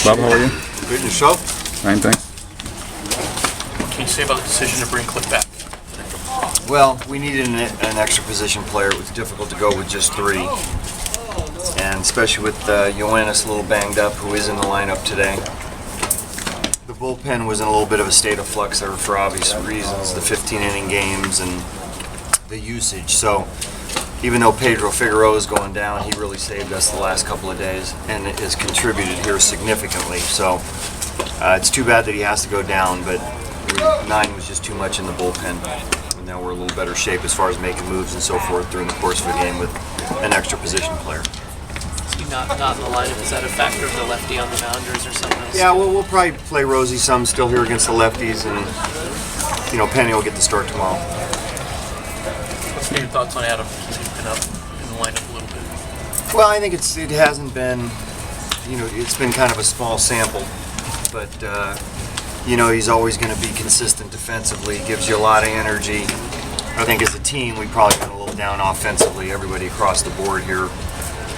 Bob, how are you? Good, yourself? Fine, thanks. What can you say about the decision to bring Cliff back? Well, we needed an extra position player. It was difficult to go with just 3. And especially with Ioannis a little banged up, who is in the lineup today. The bullpen was in a little bit of a state of flux there for obvious reasons, the 15-inning games and the usage. So even though Pedro Figueroa is going down, he really saved us the last couple of days and it has contributed here significantly. So it's too bad that he has to go down, but 9 was just too much in the bullpen. And now we're in a little better shape as far as making moves and so forth during the course of the game with an extra position player. Is he not in the lineup? Is that a factor of the lefty on the mound, or is there something else? Yeah, we'll probably play Rosie some still here against the lefties, and Penny will get the start tomorrow. What's your thoughts on Adam? He's been up in the lineup a little bit. Well, I think it hasn't been, it's been kind of a small sample, but he's always going to be consistent defensively. Gives you a lot of energy. I think as a team, we probably been a little down offensively. Everybody across the board here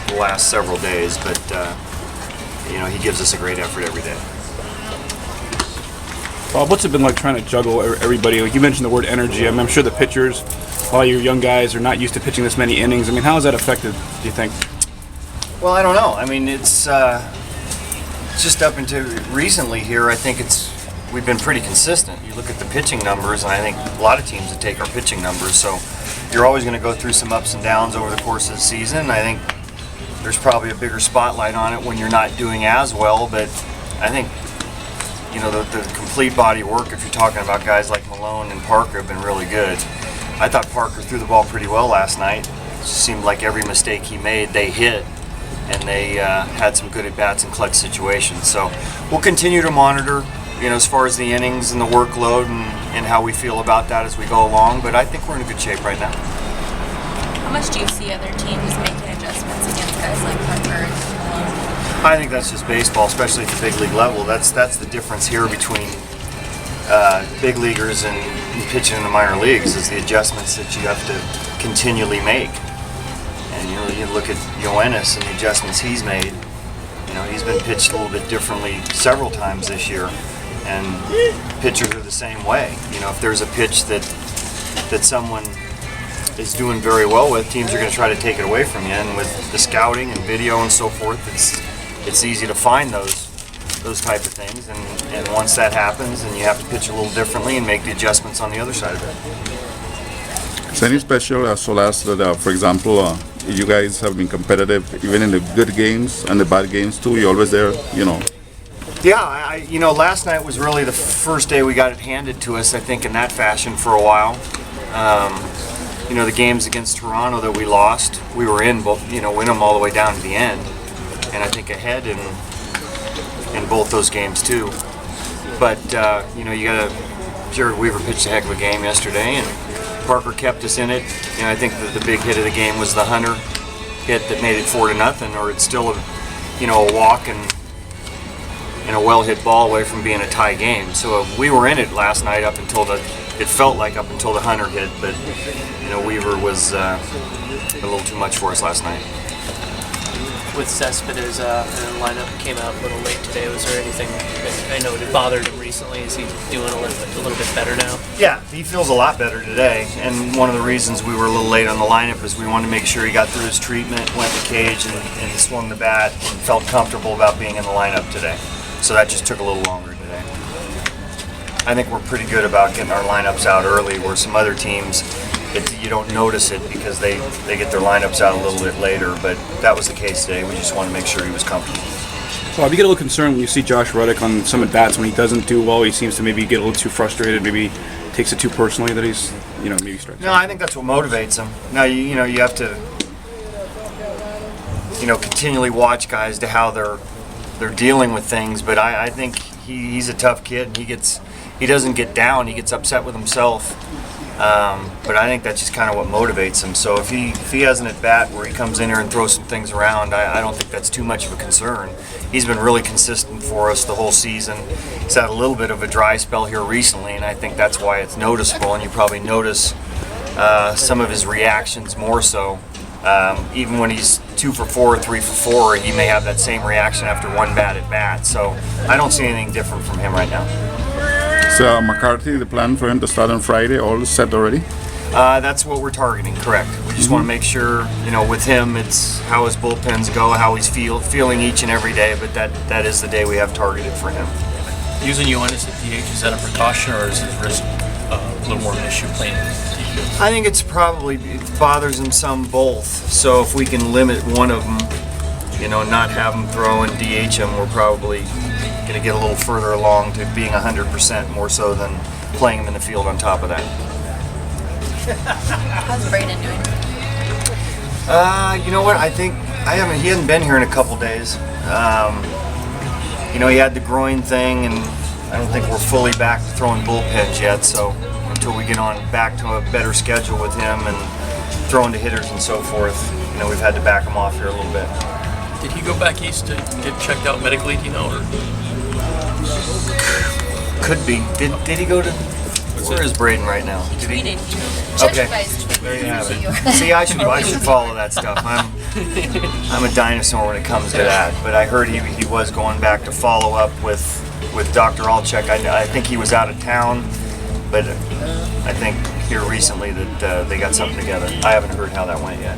the last several days, but he gives us a great effort every day. Bob, what's it been like trying to juggle everybody? Like you mentioned the word energy. I'm sure the pitchers, a lot of your young guys are not used to pitching this many innings. I mean, how has that affected, do you think? Well, I don't know. I mean, it's just up until recently here, I think we've been pretty consistent. You look at the pitching numbers, and I think a lot of teams that take our pitching numbers, so you're always going to go through some ups and downs over the course of the season. I think there's probably a bigger spotlight on it when you're not doing as well, but I think the complete body of work, if you're talking about guys like Malone and Parker, have been really good. I thought Parker threw the ball pretty well last night. It just seemed like every mistake he made, they hit, and they had some good at-bats in clutch situations. So we'll continue to monitor, as far as the innings and the workload and how we feel about that as we go along, but I think we're in a good shape right now. How much do you see other teams making adjustments against guys like Parker and Malone? I think that's just baseball, especially at the big league level. That's the difference here between big leaguers and pitching in the minor leagues, is the adjustments that you have to continually make. And you look at Ioannis and the adjustments he's made. He's been pitched a little bit differently several times this year, and pitchers are the same way. If there's a pitch that someone is doing very well with, teams are going to try to take it away from you. And with the scouting and video and so forth, it's easy to find those type of things. And once that happens, then you have to pitch a little differently and make the adjustments on the other side of it. Is any special Solas that, for example, you guys have been competitive even in the good games and the bad games too? You're always there, Yeah, last night was really the first day we got it handed to us, I think, in that fashion for a while. The games against Toronto that we lost, we were in, win them all the way down to the end, and I think ahead in both those games too. But you got Jared Weaver pitched a heck of a game yesterday, and Parker kept us in it. I think the big hit of the game was the Hunter hit that made it 4-0, or it's still a walk and a well hit ball away from being a tie game. So we were in it last night it felt like up until the Hunter hit, but Weaver was a little too much for us last night. With Cespedes in the lineup, came out a little late today. Was there anything that I know that bothered him recently? Is he doing a little bit better now? Yeah, he feels a lot better today. And one of the reasons we were a little late on the lineup is we wanted to make sure he got through his treatment, went to cage, and swung the bat, and felt comfortable about being in the lineup today. So that just took a little longer today. I think we're pretty good about getting our lineups out early, where some other teams, you don't notice it because they get their lineups out a little bit later, but that was the case today. We just wanted to make sure he was comfortable. Well, you get a little concerned when you see Josh Reddick on some at-bats when he doesn't do well. He seems to maybe get a little too frustrated, maybe takes it too personally that he's, maybe strikes. No, I think that's what motivates him. Now, you have to, continually watch guys to how they're dealing with things, but I think he's a tough kid, and he doesn't get down. He gets upset with himself. But I think that's just kind of what motivates him. So if he has an at-bat where he comes in here and throws some things around, I don't think that's too much of a concern. He's been really consistent for us the whole season. He's had a little bit of a dry spell here recently, and I think that's why it's noticeable, and you probably notice some of his reactions more so Even when he's 2 for 4, 3 for 4, he may have that same reaction after one bad at bat. So I don't see anything different from him right now. So McCarthy, the plan for him to start on Friday, all set already? That's what we're targeting, correct. We just want to make sure, with him, it's how his bullpens go, how he's feeling each and every day, but that is the day we have targeted for him. Using Yoenis at DH, is that a precaution or is his risk a little more of an issue playing DH? I think it bothers him some both. So if we can limit one of them, not have him throw and DH him, we're probably going to get a little further along to being 100% more so than playing him in the field on top of that. How's Braden doing? You know what? I think he hasn't been here in a couple days. He had the groin thing, and I don't think we're fully back to throwing bullpens yet. So until we get on back to a better schedule with him and throwing to hitters and so forth, we've had to back him off here a little bit. Did he go back east to get checked out medically? Do you know? Or? Could be. Did he go to? Where is Braden right now? He tweeted. Okay. There you have it. See, I should follow that stuff. I'm a dinosaur when it comes to that. But I heard he was going back to follow up with Dr. Alchek. I think he was out of town, but I think here recently that they got something together. I haven't heard how that went yet.